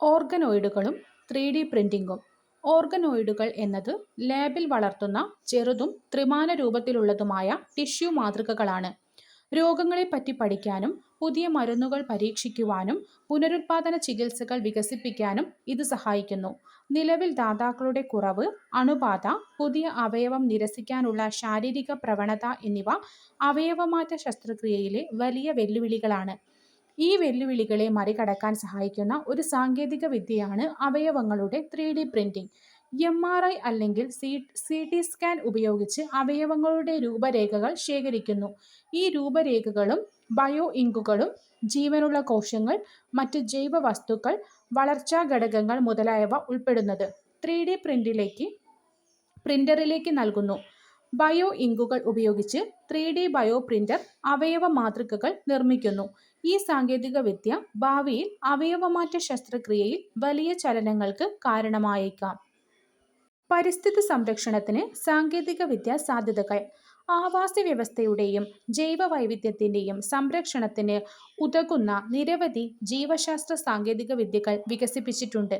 ഓർഗനോയിഡുകളും 3D പ്രിന്റിംഗും. ഓർഗനോയിഡുകൾ എന്നത് ലാബിൽ വളർത്തുന്ന ചെറുതും ത്രിമാന രൂപത്തിലുള്ളതുമായ ടിഷ്യൂ മാതൃകകളാണ്. രോഗങ്ങളെപ്പറ്റി പഠിക്കാനും പുതിയ മരുന്നുകൾ പരീക്ഷിക്കുവാനും പുനരുൽപാദന ചികിത്സകൾ വികസിപ്പിക്കാനും ഇത് സഹായിക്കുന്നു. നിലവിൽ ദാതാക്കളുടെ കുറവ്, അണുബാധ, പുതിയ അവയവം നിരസിക്കാനുള്ള ശാരീരിക പ്രവണത എന്നിവ അവയവമാറ്റ ശസ്ത്രക്രിയയിലെ വലിയ വെല്ലുവിളികളാണ്. ഈ വെല്ലുവിളികളെ മറികടക്കാൻ സഹായിക്കുന്ന ഒരു സാങ്കേതിക വിദ്യയാണ് അവയവങ്ങളുടെ 3D പ്രിന്റിംഗ്. MRI അല്ലെങ്കിൽ CT സ്കാൻ ഉപയോഗിച്ച് അവയവങ്ങളുടെ രൂപരേഖകൾ ശേഖരിക്കുന്നു. ഈ രൂപരേഖകളും ബയോ ഇങ്കുകളും ജീവനുള്ള കോശങ്ങൾ, മറ്റ് ജൈവ വസ്തുക്കൾ, വളർച്ചാ ഘടകങ്ങൾ മുതലായവ ഉൾപ്പെടുന്നത് 3D പ്രിന്ററിലേക്ക് നൽകുന്നു. ബയോ ഇങ്കുകൾ ഉപയോഗിച്ച് 3D ബയോ പ്രിന്റർ അവയവ മാതൃകകൾ നിർമ്മിക്കുന്നു. ഈ സാങ്കേതിക വിദ്യ ഭാവിയിൽ അവയവമാറ്റ ശസ്ത്രക്രിയയിൽ വലിയ ചലനങ്ങൾക്ക് കാരണമായേക്കാം. പരിസ്ഥിതി സംരക്ഷണത്തിന് സാങ്കേതിക വിദ്യ സാധ്യതകൾ. ആവാസ വ്യവസ്ഥയുടെയും ജൈവ വൈവിധ്യത്തിന്റെയും സംരക്ഷണത്തിന് ഉതകുന്ന നിരവധി ജീവശാസ്ത്ര സാങ്കേതിക വിദ്യകൾ വികസിപ്പിച്ചിട്ടുണ്ട്.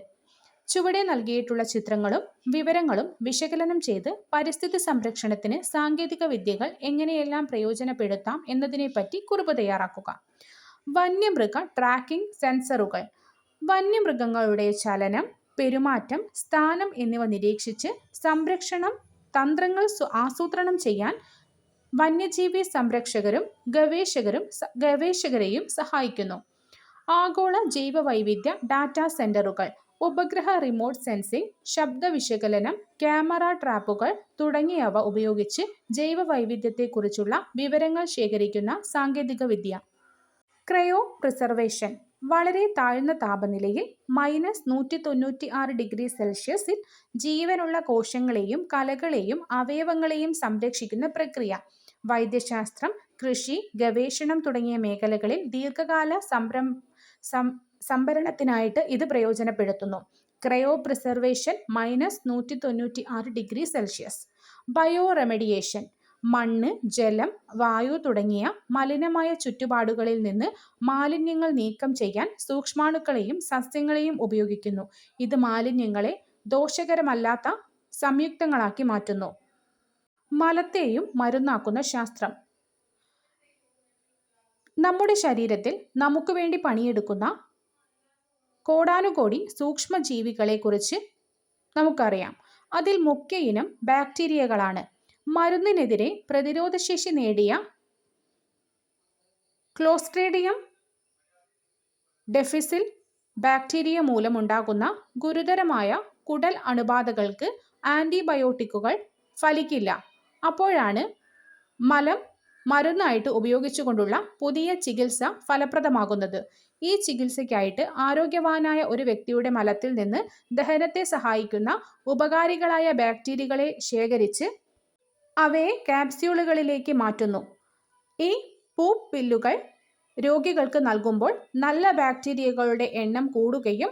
ചുവടെ നൽകിയിട്ടുള്ള ചിത്രങ്ങളും വിവരങ്ങളും വിശകലനം ചെയ്ത് പരിസ്ഥിതി സംരക്ഷണത്തിന് സാങ്കേതിക വിദ്യകൾ എങ്ങനെയെല്ലാം പ്രയോജനപ്പെടുത്താം എന്നതിനെപ്പറ്റി കുറിപ്പ് തയ്യാറാക്കുക. വന്യമൃഗ ട്രാക്കിംഗ് സെൻസറുകൾ. വന്യമൃഗങ്ങളുടെ ചലനം, പെരുമാറ്റം, സ്ഥാനം എന്നിവ നിരീക്ഷിച്ച് സംരക്ഷണം തന്ത്രങ്ങൾ ആസൂത്രണം ചെയ്യാൻ വന്യജീവി സംരക്ഷകരും ഗവേഷകരെയും സഹായിക്കുന്നു. ആഗോള ജൈവ വൈവിധ്യ ഡാറ്റാ സെന്ററുകൾ. ഉപഗ്രഹ റിമോട്ട് സെൻസിംഗ്, ശബ്ദ വിശകലനം, ക്യാമറ ട്രാപ്പുകൾ തുടങ്ങിയവ ഉപയോഗിച്ച് ജൈവ വൈവിധ്യത്തെക്കുറിച്ചുള്ള വിവരങ്ങൾ ശേഖരിക്കുന്ന സാങ്കേതിക വിദ്യ. Cryo preservation. വളരെ താഴ്ന്ന താപനിലയിൽ -196°C ജീവനുള്ള കോശങ്ങളെയും കലകളെയും അവയവങ്ങളെയും സംരക്ഷിക്കുന്ന പ്രക്രിയ. വൈദ്യശാസ്ത്രം, കൃഷി, ഗവേഷണം തുടങ്ങിയ മേഖലകളിൽ ദീർഘകാല സംഭരണത്തിനായിട്ട് ഇത് പ്രയോജനപ്പെടുത്തുന്നു. Cryo preservation -196°C. Bio remediation. മണ്ണ്, ജലം, വായു തുടങ്ങിയ മലിനമായ ചുറ്റുപാടുകളിൽ നിന്ന് മാലിന്യങ്ങൾ നീക്കം ചെയ്യാൻ സൂക്ഷ്മാണുക്കളെയും സസ്യങ്ങളെയും ഉപയോഗിക്കുന്നു. ഇത് മാലിന്യങ്ങളെ ദോഷകരമല്ലാത്ത സംയുക്തങ്ങളാക്കി മാറ്റുന്നു. മലത്തെയും മരുന്നാക്കുന്ന ശാസ്ത്രം. നമ്മുടെ ശരീരത്തിൽ നമുക്ക് വേണ്ടി പണിയെടുക്കുന്ന കോടാനുകോടി സൂക്ഷ്മജീവികളെ കുറിച്ച് നമുക്കറിയാം. അതിൽ മുഖ്യ ഇനം ബാക്ടീരിയകളാണ്. മരുന്നിനെതിരെ പ്രതിരോധശേഷി നേടിയ ക്ലോസ്ട്രീഡിയം ഡിഫിസിൽ ബാക്ടീരിയ മൂലമുണ്ടാകുന്ന ഗുരുതരമായ കുടൽ അണുബാധകൾക്ക് ആന്റിബയോട്ടിക്കുകൾ ഫലിക്കില്ല. അപ്പോഴാണ് മലം മരുന്നായിട്ട് ഉപയോഗിച്ചുകൊണ്ടുള്ള പുതിയ ചികിത്സ ഫലപ്രദമാകുന്നത്. ഈ ചികിത്സയ്ക്കായിട്ട് ആരോഗ്യവാനായ ഒരു വ്യക്തിയുടെ മലത്തിൽ നിന്ന് ദഹനത്തെ സഹായിക്കുന്ന ഉപകാരികളായ ബാക്ടീരിയകളെ ശേഖരിച്ച് അവയെ ക്യാപ്സ്യൂളുകളിലേക്ക് മാറ്റുന്നു. ഈ പൂപ്പ് പില്ലുകൾ രോഗികൾക്ക് നൽകുമ്പോൾ നല്ല ബാക്ടീരിയകളുടെ എണ്ണം കൂടുകയും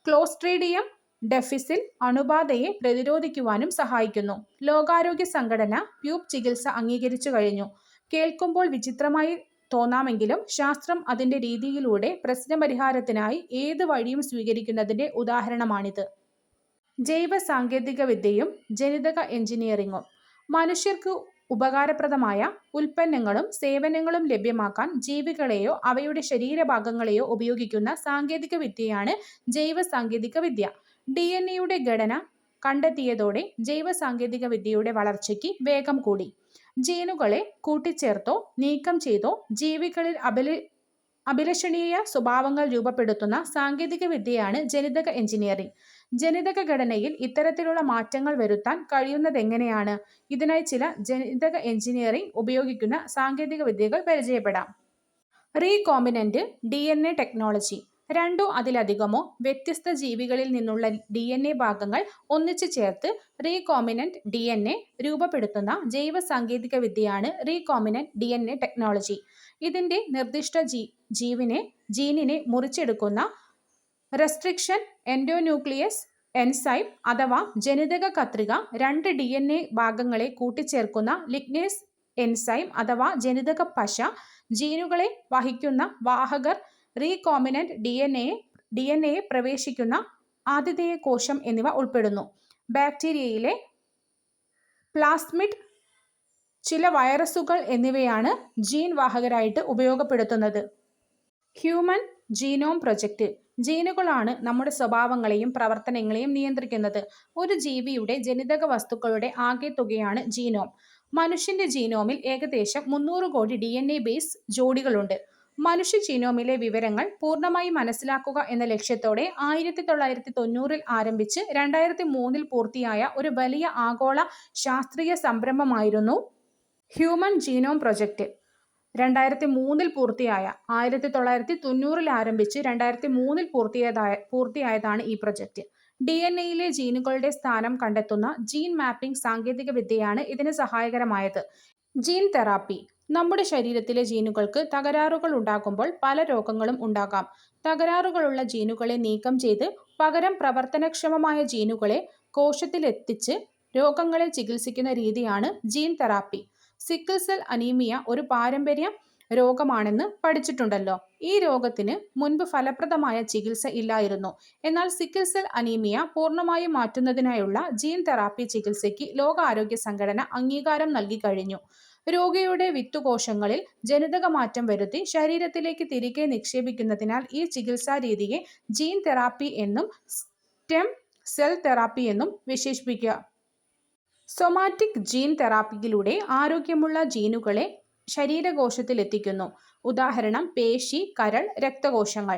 ക്ലോസ്ട്രീഡിയം ഡിഫിസിൽ അണുബാധയെ പ്രതിരോധിക്കുവാനും സഹായിക്കുന്നു. ലോകാരോഗ്യ സംഘടന പ്യൂപ്പ് ചികിത്സ അംഗീകരിച്ചു കഴിഞ്ഞു. കേൾക്കുമ്പോൾ വിചിത്രമായി തോന്നാമെങ്കിലും ശാസ്ത്രം അതിൻ്റെ രീതിയിലൂടെ പ്രശ്നപരിഹാരത്തിനായി ഏത് വഴിയും സ്വീകരിക്കുന്നതിൻ്റെ ഉദാഹരണമാണിത്. ജൈവ സാങ്കേതിക വിദ്യയും ജനിതക എഞ്ചിനീയറിംഗും. മനുഷ്യർക്ക് ഉപകാരപ്രദമായ ഉൽപ്പന്നങ്ങളും സേവനങ്ങളും ലഭ്യമാക്കാൻ ജീവികളെയോ അവയുടെ ശരീരഭാഗങ്ങളെയോ ഉപയോഗിക്കുന്ന സാങ്കേതിക വിദ്യയാണ് ജൈവ സാങ്കേതിക വിദ്യ. DNA ഘടന കണ്ടെത്തിയതോടെ ജൈവ സാങ്കേതിക വിദ്യയുടെ വളർച്ചയ്ക്ക് വേഗം കൂടി. ജീനുകളെ കൂട്ടിച്ചേർത്തോ നീക്കം ചെയ്തോ ജീവികളിൽ അഭിലഷണീയ സ്വഭാവങ്ങൾ രൂപപ്പെടുത്തുന്ന സാങ്കേതിക വിദ്യയാണ് ജനിതക എഞ്ചിനീയറിംഗ്. ജനിതക ഘടനയിൽ ഇത്തരത്തിലുള്ള മാറ്റങ്ങൾ വരുത്താൻ കഴിയുന്നതെങ്ങനെയാണ്? ഇതിനായി ചില ജനിതക എഞ്ചിനീയറിംഗ് ഉപയോഗിക്കുന്ന സാങ്കേതിക വിദ്യകൾ പരിചയപ്പെടാം. Recombinant DNA technology. രണ്ടോ അതിലധികമോ വ്യത്യസ്ത ജീവികളിൽ നിന്നുള്ള DNA ഭാഗങ്ങൾ ഒന്നിച്ചു ചേർത്ത് റീകോമ്പിനന്റ് DNA രൂപപ്പെടുത്തുന്ന ജൈവ സാങ്കേതിക വിദ്യയാണ് റീകോമ്പിനന്റ് DNA ടെക്നോളജി. ഇതിന്റെ നിർദ്ദിഷ്ട ജീനിനെ മുറിച്ചെടുക്കുന്ന റെസ്ട്രിക്ഷൻ എൻഡോന്യൂക്ലിയസ് എൻസൈം അഥവാ ജനിതക കത്രിക, രണ്ട് DNA ഭാഗങ്ങളെ കൂട്ടിച്ചേർക്കുന്ന ലിഗ്നേസ് എൻസൈം അഥവാ ജനിതക പശ, ജീനുകളെ വഹിക്കുന്ന വാഹകർ റീകോമ്പിനന്റ് DNA DNA പ്രവേശിക്കുന്ന ആതിഥേയ കോശം എന്നിവ ഉൾപ്പെടുന്നു. ബാക്ടീരിയയിലെ പ്ലാസ്മിഡ്, ചില വൈറസുകൾ എന്നിവയാണ് ജീൻ വാഹകരായിട്ട് ഉപയോഗപ്പെടുത്തുന്നത്. Human genome project. ജീനുകളാണ് നമ്മുടെ സ്വഭാവങ്ങളെയും പ്രവർത്തനങ്ങളെയും നിയന്ത്രിക്കുന്നത്. ഒരു ജീവിയുടെ ജനിതക വസ്തുക്കളുടെ ആകെത്തുകയാണ് ജീനോം. മനുഷ്യന്റെ ജീനോമിൽ ഏകദേശം 300 കോടി DNA ബേസ് ജോഡികളുണ്ട്. മനുഷ്യ ജീനോമിലെ വിവരങ്ങൾ പൂർണ്ണമായി മനസ്സിലാക്കുക എന്ന ലക്ഷ്യത്തോടെ 1990 ആരംഭിച്ച് 2003 പൂർത്തിയായ ഒരു വലിയ ആഗോള ശാസ്ത്രീയ സംരംഭമായിരുന്നു ഹ്യൂമൻ ജീനോം പ്രൊജക്റ്റ്. 2003 പൂർത്തിയായ 1990 ആരംഭിച്ച് 2003 പൂർത്തിയായതാണ് ഈ പ്രൊജക്റ്റ്. DNA ജീനുകളുടെ സ്ഥാനം കണ്ടെത്തുന്ന ജീൻ മാപ്പിംഗ് സാങ്കേതിക വിദ്യയാണ് ഇതിന് സഹായകരമായത്. Gene therapy. നമ്മുടെ ശരീരത്തിലെ ജീനുകൾക്ക് തകരാറുകൾ ഉണ്ടാകുമ്പോൾ പല രോഗങ്ങളും ഉണ്ടാകാം. തകരാറുകളുള്ള ജീനുകളെ നീക്കം ചെയ്ത് പകരം പ്രവർത്തനക്ഷമമായ ജീനുകളെ കോശത്തിലെത്തിച്ച് രോഗങ്ങളെ ചികിത്സിക്കുന്ന രീതിയാണ് gene therapy. Sickle cell anaemia ഒരു പാരമ്പര്യ രോഗമാണെന്ന് പഠിച്ചിട്ടുണ്ടല്ലോ. ഈ രോഗത്തിന് മുൻപ് ഫലപ്രദമായ ചികിത്സ ഇല്ലായിരുന്നു. എന്നാൽ സിക്കിൾ സെൽ അനീമിയ പൂർണ്ണമായും മാറ്റുന്നതിനായുള്ള ജീൻ തെറാപ്പി ചികിത്സയ്ക്ക് ലോകാരോഗ്യ സംഘടന അംഗീകാരം നൽകി കഴിഞ്ഞു. രോഗിയുടെ വിത്തുകോശങ്ങളിൽ ജനിതക മാറ്റം വരുത്തി ശരീരത്തിലേക്ക് തിരികെ നിക്ഷേപിക്കുന്നതിനാൽ ഈ ചികിത്സാ രീതിയെ ജീൻ തെറാപ്പി എന്നും സ്റ്റെം സെൽ തെറാപ്പി എന്നും വിശേഷിപ്പിക്കുക. സൊമാറ്റിക് ജീൻ തെറാപ്പിയിലൂടെ ആരോഗ്യമുള്ള ജീനുകളെ ശരീരകോശത്തിൽ എത്തിക്കുന്നു. ഉദാഹരണം പേശി, കരൾ, രക്തകോശങ്ങൾ.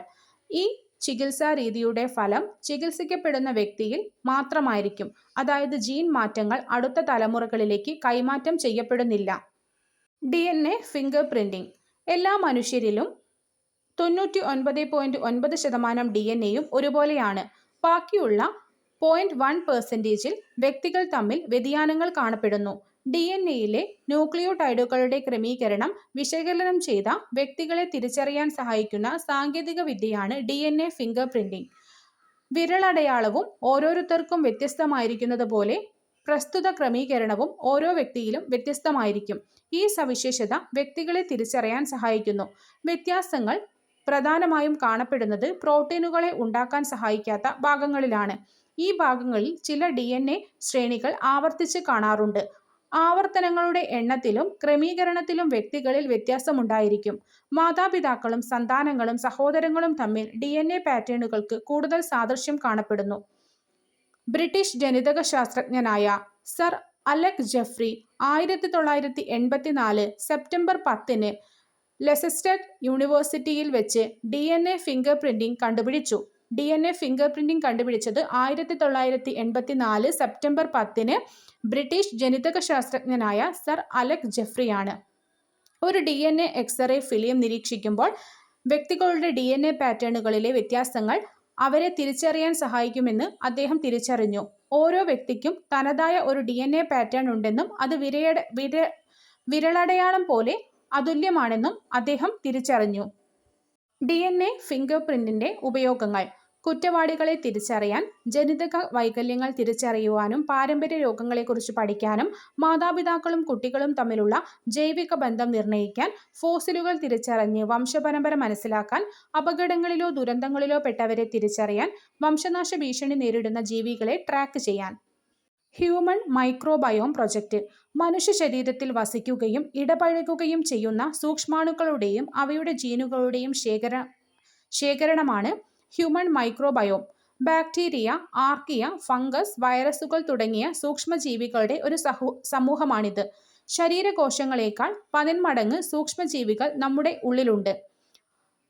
ഈ ചികിത്സാ രീതിയുടെ ഫലം ചികിത്സിക്കപ്പെടുന്ന വ്യക്തിയിൽ മാത്രമായിരിക്കും. അതായത് ജീൻ മാറ്റങ്ങൾ അടുത്ത തലമുറകളിലേക്ക് കൈമാറ്റം ചെയ്യപ്പെടുന്നില്ല. DNA finger printing. എല്ലാ മനുഷ്യരിലും 99.9% DNA-യും ഒരുപോലെയാണ്. ബാക്കിയുള്ള 0.1% വ്യക്തികൾ തമ്മിൽ വ്യതിയാനങ്ങൾ കാണപ്പെടുന്നു. DNA-യിലെ ന്യൂക്ലിയോടൈഡുകളുടെ ക്രമീകരണം വിശകലനം ചെയ്ത വ്യക്തികളെ തിരിച്ചറിയാൻ സഹായിക്കുന്ന സാങ്കേതിക വിദ്യയാണ് DNA ഫിംഗർ പ്രിന്റിംഗ്. വിരലടയാളവും ഓരോരുത്തർക്കും വ്യത്യസ്തമായിരിക്കുന്നത് പോലെ പ്രസ്തുത ക്രമീകരണവും ഓരോ വ്യക്തിയിലും വ്യത്യസ്തമായിരിക്കും. ഈ സവിശേഷത വ്യക്തികളെ തിരിച്ചറിയാൻ സഹായിക്കുന്നു. വ്യത്യാസങ്ങൾ പ്രധാനമായും കാണപ്പെടുന്നത് പ്രോട്ടീനുകളെ ഉണ്ടാക്കാൻ സഹായിക്കാത്ത ഭാഗങ്ങളിലാണ്. ഈ ഭാഗങ്ങളിൽ ചില DNA ശ്രേണികൾ ആവർത്തിച്ച് കാണാറുണ്ട്. ആവർത്തനങ്ങളുടെ എണ്ണത്തിലും ക്രമീകരണത്തിലും വ്യക്തികളിൽ വ്യത്യാസമുണ്ടായിരിക്കും. മാതാപിതാക്കളും സന്താനങ്ങളും സഹോദരങ്ങളും തമ്മിൽ DNA പാറ്റേണുകൾക്ക് കൂടുതൽ സാദൃശ്യം കാണപ്പെടുന്നു. ബ്രിട്ടീഷ് ജനിതക ശാസ്ത്രജ്ഞനായ സർ അലക് ജെഫ്രി 1984 സെപ്റ്റംബർ 10 ലെസെസ്റ്റർ യൂണിവേഴ്സിറ്റിയിൽ വെച്ച് DNA ഫിംഗർ പ്രിന്റിംഗ് കണ്ടുപിടിച്ചു. DNA ഫിംഗർ പ്രിന്റിംഗ് കണ്ടുപിടിച്ചത് 1984 സെപ്റ്റംബർ 10 ബ്രിട്ടീഷ് ജനിതക ശാസ്ത്രജ്ഞനായ സർ അലക് ജെഫ്രിയാണ്. ഒരു DNA എക്സ്റേ ഫിലിം നിരീക്ഷിക്കുമ്പോൾ വ്യക്തികളുടെ DNA പാറ്റേണുകളിലെ വ്യത്യാസങ്ങൾ അവരെ തിരിച്ചറിയാൻ സഹായിക്കുമെന്ന് അദ്ദേഹം തിരിച്ചറിഞ്ഞു. ഓരോ വ്യക്തിക്കും തനതായ ഒരു DNA പാറ്റേൺ ഉണ്ടെന്നും അത് വിരലടയാളം പോലെ അതുല്യമാണെന്നും അദ്ദേഹം തിരിച്ചറിഞ്ഞു. DNA ഫിംഗർ പ്രിന്റിന്റെ ഉപയോഗങ്ങൾ. കുറ്റവാളികളെ തിരിച്ചറിയാൻ, ജനിതക വൈകല്യങ്ങൾ തിരിച്ചറിയുവാനും പാരമ്പര്യ രോഗങ്ങളെക്കുറിച്ച് പഠിക്കാനും, മാതാപിതാക്കളും കുട്ടികളും തമ്മിലുള്ള ജൈവിക ബന്ധം നിർണ്ണയിക്കാൻ, ഫോസിലുകൾ തിരിച്ചറിഞ്ഞ് വംശപരമ്പര മനസ്സിലാക്കാൻ, അപകടങ്ങളിലോ ദുരന്തങ്ങളിലോ പെട്ടവരെ തിരിച്ചറിയാൻ, വംശനാശ ഭീഷണി നേരിടുന്ന ജീവികളെ ട്രാക്ക് ചെയ്യാൻ. Human microbiome project. മനുഷ്യ ശരീരത്തിൽ വസിക്കുകയും ഇടപഴകുകയും ചെയ്യുന്ന സൂക്ഷ്മാണുക്കളുടെയും അവയുടെ ജീനുകളുടെയും ശേഖരണമാണ് human microbiome. Bacteria, archaea, fungus, വൈറസുകൾ തുടങ്ങിയ സൂക്ഷ്മജീവികളുടെ ഒരു സമൂഹമാണിത്. ശരീരകോശങ്ങളേക്കാൾ 10 മടങ്ങ് സൂക്ഷ്മജീവികൾ നമ്മുടെ ഉള്ളിലുണ്ട്.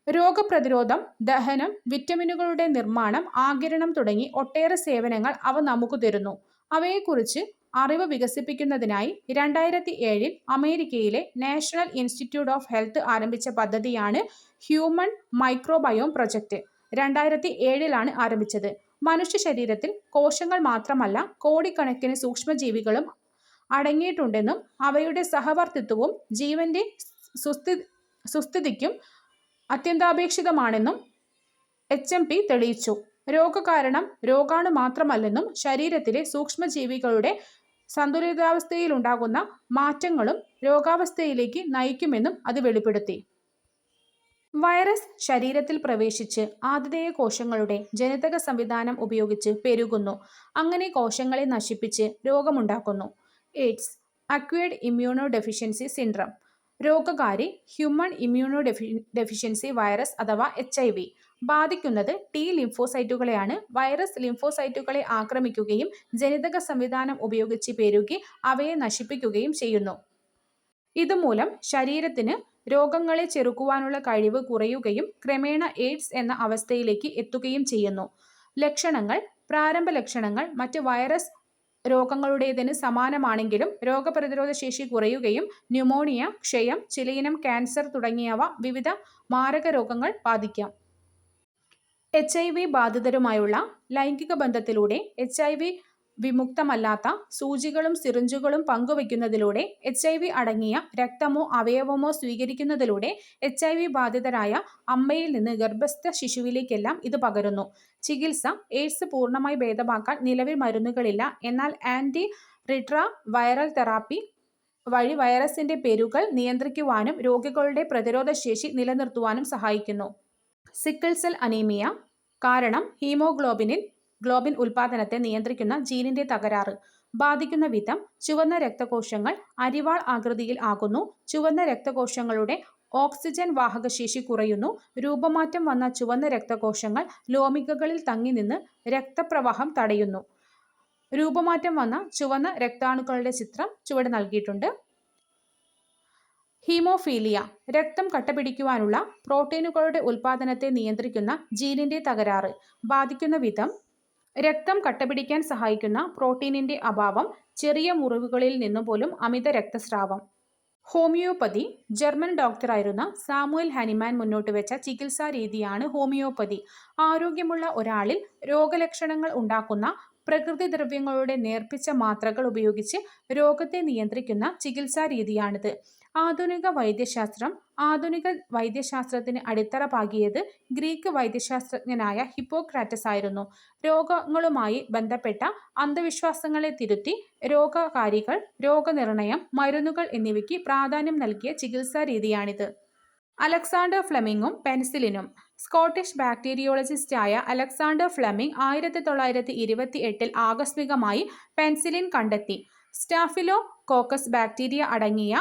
രോഗപ്രതിരോധം, ദഹനം, വിറ്റമിനുകളുടെ നിർമ്മാണം, ആഗിരണം തുടങ്ങി ഒട്ടേറെ സേവനങ്ങൾ അവ നമുക്ക് തരുന്നു. അവയെക്കുറിച്ച് അറിവ് വികസിപ്പിക്കുന്നതിനായി 2007 അമേരിക്കയിലെ നാഷണൽ ഇൻസ്റ്റിറ്റ്യൂട്ട് ഓഫ് ഹെൽത്ത് ആരംഭിച്ച പദ്ധതിയാണ് ഹ്യൂമൻ മൈക്രോബയോം പ്രൊജക്റ്റ്. 2007 ആരംഭിച്ചത്. മനുഷ്യ ശരീരത്തിൽ കോശങ്ങൾ മാത്രമല്ല കോടിക്കണക്കിന് സൂക്ഷ്മജീവികളും അടങ്ങിയിട്ടുണ്ടെന്നും അവയുടെ സഹവർത്തിത്വവും ജീവന്റെ സുസ്ഥിതിക്കും അത്യന്താപേക്ഷിതമാണെന്നും HMP തെളിയിച്ചു. രോഗകാരണം രോഗാണു മാത്രമല്ലെന്നും ശരീരത്തിലെ സൂക്ഷ്മജീവികളുടെ സന്തുലിതാവസ്ഥയിലുണ്ടാകുന്ന മാറ്റങ്ങളും രോഗാവസ്ഥയിലേക്ക് നയിക്കുമെന്നും അത് വെളിപ്പെടുത്തി. വൈറസ് ശരീരത്തിൽ പ്രവേശിച്ച് ആതിഥേയ കോശങ്ങളുടെ ജനിതക സംവിധാനം ഉപയോഗിച്ച് പെരുകുന്നു. അങ്ങനെ കോശങ്ങളെ നശിപ്പിച്ച് രോഗമുണ്ടാക്കുന്നു. AIDS, acquired immuno deficiency syndrome. രോഗകാരി ഹ്യൂമൺ ഇമ്മ്യൂണോ ഡെഫിഷ്യൻസി വൈറസ് അഥവാ HIV. ബാധിക്കുന്നത് T ലിംഫോസൈറ്റുകളെയാണ്. വൈറസ് ലിംഫോസൈറ്റുകളെ ആക്രമിക്കുകയും ജനിതക സംവിധാനം ഉപയോഗിച്ച് പെരുകി അവയെ നശിപ്പിക്കുകയും ചെയ്യുന്നു. ഇതുമൂലം ശരീരത്തിന് രോഗങ്ങളെ ചെറുക്കുവാനുള്ള കഴിവ് കുറയുകയും ക്രമേണ എയ്ഡ്സ് എന്ന അവസ്ഥയിലേക്ക് എത്തുകയും ചെയ്യുന്നു. ലക്ഷണങ്ങൾ. പ്രാരംഭ ലക്ഷണങ്ങൾ മറ്റ് വൈറസ് രോഗങ്ങളുടേതിന് സമാനമാണെങ്കിലും രോഗപ്രതിരോധ ശേഷി കുറയുകയും ന്യൂമോണിയ, ക്ഷയം, ചിലയിനം ക്യാൻസർ തുടങ്ങിയവ വിവിധ മാരക രോഗങ്ങൾ ബാധിക്കാം. HIV ബാധിതരുമായുള്ള ലൈംഗിക ബന്ധത്തിലൂടെ HIV വിമുക്തമല്ലാത്ത സൂചികളും സിറിഞ്ചുകളും പങ്കുവയ്ക്കുന്നതിലൂടെ HIV അടങ്ങിയ രക്തമോ അവയവമോ സ്വീകരിക്കുന്നതിലൂടെ HIV ബാധിതരായ അമ്മയിൽ നിന്ന് ഗർഭസ്ഥ ശിശുവിലേക്കെല്ലാം ഇത് പകരുന്നു. ചികിത്സ. എയ്ഡ്സ് പൂർണ്ണമായി ഭേദമാക്കാൻ നിലവിൽ മരുന്നുകളില്ല. എന്നാൽ ആന്റി റിട്രോവൈറൽ തെറാപ്പി വഴി വൈറസിന്റെ പെരുകൽ നിയന്ത്രിക്കുവാനും രോഗികളുടെ പ്രതിരോധശേഷി നിലനിർത്തുവാനും സഹായിക്കുന്നു. Sickle cell anaemia. കാരണം ഗ്ലോബിൻ ഉൽപാദനത്തെ നിയന്ത്രിക്കുന്ന ജീനിന്റെ തകരാറ്. ബാധിക്കുന്ന വിധം. ചുവന്ന രക്തകോശങ്ങൾ അരിവാൾ ആകൃതിയിൽ ആകുന്നു. ചുവന്ന രക്തകോശങ്ങളുടെ ഓക്സിജൻ വാഹകശേഷി കുറയുന്നു. രൂപമാറ്റം വന്ന ചുവന്ന രക്തകോശങ്ങൾ ലോമികകളിൽ തങ്ങി നിന്ന് രക്തപ്രവാഹം തടയുന്നു. രൂപമാറ്റം വന്ന ചുവന്ന രക്താണുക്കളുടെ ചിത്രം ചുവടെ നൽകിയിട്ടുണ്ട്. ഹീമോഫീലിയ. രക്തം കട്ടപിടിക്കുവാനുള്ള പ്രോട്ടീനുകളുടെ ഉൽപാദനത്തെ നിയന്ത്രിക്കുന്ന ജീനിന്റെ തകരാറ്. ബാധിക്കുന്ന വിധം. രക്തം കട്ടപിടിക്കാൻ സഹായിക്കുന്ന പ്രോട്ടീനിന്റെ അഭാവം. ചെറിയ മുറിവുകളിൽ നിന്നുപോലും അമിത രക്തസ്രാവം. ഹോമിയോപ്പതി. ജർമ്മൻ ഡോക്ടറായിരുന്ന സാമുവൽ ഹാനിമാൻ മുന്നോട്ടുവെച്ച ചികിത്സാ രീതിയാണ് ഹോമിയോപ്പതി. ആരോഗ്യമുള്ള ഒരാളിൽ രോഗലക്ഷണങ്ങൾ ഉണ്ടാക്കുന്ന പ്രകൃതിദ്രവ്യങ്ങളുടെ നേർപ്പിച്ച മാത്രകൾ ഉപയോഗിച്ച് രോഗത്തെ നിയന്ത്രിക്കുന്ന ചികിത്സാ രീതിയാണിത്. ആധുനിക വൈദ്യശാസ്ത്രത്തിന് അടിത്തറ പാകിയത് ഗ്രീക്ക് വൈദ്യശാസ്ത്രജ്ഞനായ ഹിപ്പോക്രാറ്റസ് ആയിരുന്നു. രോഗങ്ങളുമായി ബന്ധപ്പെട്ട അന്ധവിശ്വാസങ്ങളെ തിരുത്തി രോഗകാരികൾ, രോഗനിർണയം, മരുന്നുകൾ എന്നിവയ്ക്ക് പ്രാധാന്യം നൽകിയ ചികിത്സാ രീതിയാണിത്. അലക്സാണ്ടർ ഫ്ലെമിങ്ങും പെൻസിലിനും. സ്കോട്ടിഷ് ബാക്ടീരിയോളജിസ്റ്റായ അലക്സാണ്ടർ ഫ്ലെമിംഗ് 1928 ആകസ്മികമായി പെൻസിലിൻ കണ്ടെത്തി. സ്റ്റാഫിലോകോക്കസ് ബാക്ടീരിയ അടങ്ങിയ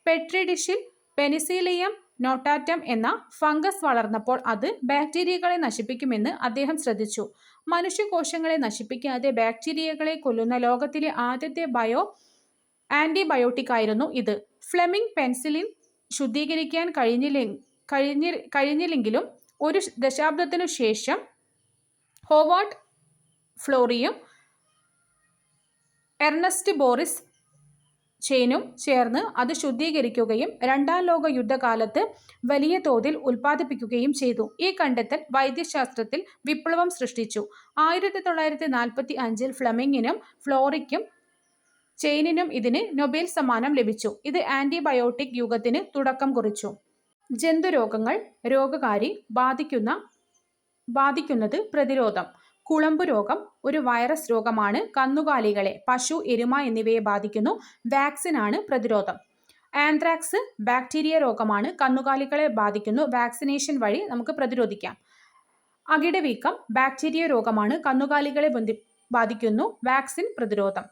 പെട്രി ഡിഷിൽ പെനിസിലിയം നോട്ടാറ്റം എന്ന ഫംഗസ് വളർന്നപ്പോൾ അത് ബാക്ടീരിയകളെ നശിപ്പിക്കുമെന്ന് അദ്ദേഹം ശ്രദ്ധിച്ചു. മനുഷ്യകോശങ്ങളെ നശിപ്പിക്കാതെ ബാക്ടീരിയകളെ കൊല്ലുന്ന ലോകത്തിലെ ആദ്യത്തെ ആന്റിബയോട്ടിക് ആയിരുന്നു ഇത്. ഫ്ലെമിംഗ് പെൻസിലിൻ ശുദ്ധീകരിക്കാൻ കഴിഞ്ഞില്ലെങ്കിലും ഒരു ദശാബ്ദത്തിനു ശേഷം ഹോവാർഡ് ഫ്ലോറിയും എർണസ്റ്റ് ബോറിസ് ചെയിനും ചേർന്ന് അത് ശുദ്ധീകരിക്കുകയും രണ്ടാം ലോക യുദ്ധകാലത്ത് വലിയ തോതിൽ ഉൽപ്പാദിപ്പിക്കുകയും ചെയ്തു. ഈ കണ്ടെത്തൽ വൈദ്യശാസ്ത്രത്തിൽ വിപ്ലവം സൃഷ്ടിച്ചു. 1945 ഫ്ലെമിങ്ങിനും ഫ്ലോറിക്കും ചെയിനിനും ഇതിന് നൊബേൽ സമ്മാനം ലഭിച്ചു. ഇത് ആന്റിബയോട്ടിക് യുഗത്തിന് തുടക്കം കുറിച്ചു. ജന്തുരോഗങ്ങൾ. രോഗകാരി. ബാധിക്കുന്നത് പ്രതിരോധം. കുളമ്പ് രോഗം ഒരു വൈറസ് രോഗമാണ്. കന്നുകാലികളെ, പശു, എരുമ എന്നിവയെ ബാധിക്കുന്നു. വാക്സിനാണ് പ്രതിരോധം. ആന്ത്രാക്സ് ബാക്ടീരിയ രോഗമാണ്. കന്നുകാലികളെ ബാധിക്കുന്നു. വാക്സിനേഷൻ വഴി നമുക്ക് പ്രതിരോധിക്കാം. അകിടവീക്കം ബാക്ടീരിയ രോഗമാണ്. കന്നുകാലികളെ ബാധിക്കുന്നു. വാക്സിൻ പ്രതിരോധം.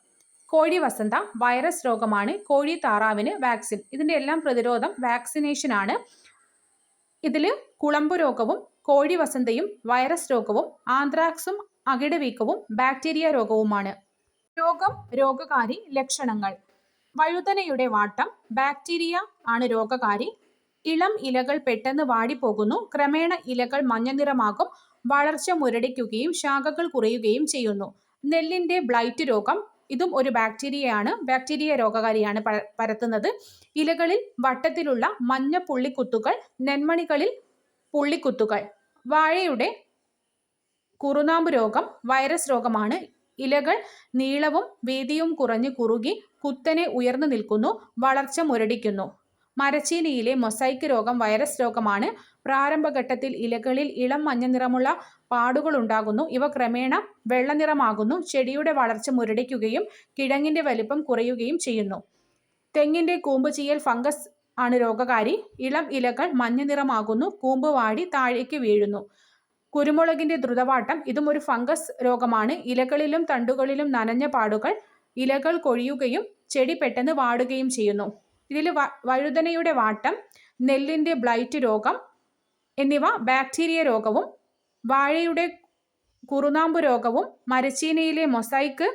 കോഴി വസന്ത വൈറസ് രോഗമാണ്. കോഴി, താറാവിന് വാക്സിൻ. ഇതിൻ്റെ എല്ലാം പ്രതിരോധം വാക്സിനേഷനാണ്. ഇതിൽ കുളമ്പ് രോഗവും കോഴി വസന്തയും വൈറസ് രോഗവും, ആന്ത്രാക്സും അകിടവീക്കവും ബാക്ടീരിയ രോഗവുമാണ്. രോഗകാരി. ലക്ഷണങ്ങൾ. വഴുതനയുടെ വാട്ടം. ബാക്ടീരിയ ആണ് രോഗകാരി. ഇളം ഇലകൾ പെട്ടെന്ന് വാടിപ്പോകുന്നു. ക്രമേണ ഇലകൾ മഞ്ഞനിറമാകും. വളർച്ച മുരടിക്കുകയും ശാഖകൾ കുറയുകയും ചെയ്യുന്നു. നെല്ലിന്റെ ബ്ലൈറ്റ് രോഗം. ഇതും ഒരു ബാക്ടീരിയ രോഗകാരിയാണ് പരത്തുന്നത്. ഇലകളിൽ വട്ടത്തിലുള്ള മഞ്ഞ പുള്ളിക്കുത്തുകൾ. നെന്മണികളിൽ പുള്ളിക്കുത്തുകൾ. വാഴയുടെ കുറുനാമ്പ് രോഗം വൈറസ് രോഗമാണ്. ഇലകൾ നീളവും വീതിയും കുറഞ്ഞ് കുറുകി കുത്തനെ ഉയർന്നു നിൽക്കുന്നു. വളർച്ച മുരടിക്കുന്നു. മരച്ചീനിയിലെ മൊസൈക്ക് രോഗം വൈറസ് രോഗമാണ്. പ്രാരംഭഘട്ടത്തിൽ ഇലകളിൽ ഇളം മഞ്ഞ നിറമുള്ള പാടുകൾ ഉണ്ടാകുന്നു. ഇവ ക്രമേണ വെള്ളനിറമാകുന്നു. ചെടിയുടെ വളർച്ച മുരടിക്കുകയും കിഴങ്ങിന്റെ വലിപ്പം കുറയുകയും ചെയ്യുന്നു. തെങ്ങിന്റെ കൂമ്പ് ചീയൽ ഫംഗസ് ആണ് രോഗകാരി. ഇളം ഇലകൾ മഞ്ഞ നിറമാകുന്നു. കൂമ്പ് വാടി താഴേക്ക് വീഴുന്നു. കുരുമുളകിന്റെ ദ്രുതവാട്ടം ഇതും ഒരു ഫംഗസ് രോഗമാണ്. ഇലകളിലും തണ്ടുകളിലും നനഞ്ഞ പാടുകൾ, ഇലകൾ കൊഴിയുകയും ചെടി പെട്ടെന്ന് വാടുകയും ചെയ്യുന്നു. ഇതിൽ വഴുതനയുടെ വാട്ടം, നെല്ലിന്റെ ബ്ലൈറ്റ് രോഗം എന്നിവ ബാക്ടീരിയ രോഗവും, വാഴയുടെ കുറുനാമ്പു രോഗവും, മരച്ചീനിയിലെ മൊസൈക്ക്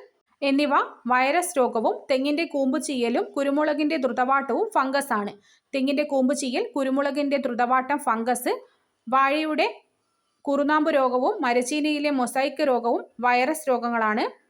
എന്നിവ വൈറസ് രോഗവും, തെങ്ങിന്റെ കൂമ്പ് ചീയലും കുരുമുളകിന്റെ ദ്രുതവാട്ടവും ഫംഗസ് ആണ്. തെങ്ങിന്റെ കൂമ്പ് ചീയൽ, കുരുമുളകിന്റെ ദ്രുതവാട്ടം ഫംഗസ്, വാഴയുടെ കുറുനാമ്പ് രോഗവും മരച്ചീനിയിലെ മൊസൈക്ക് രോഗവും വൈറസ് രോഗങ്ങളാണ്.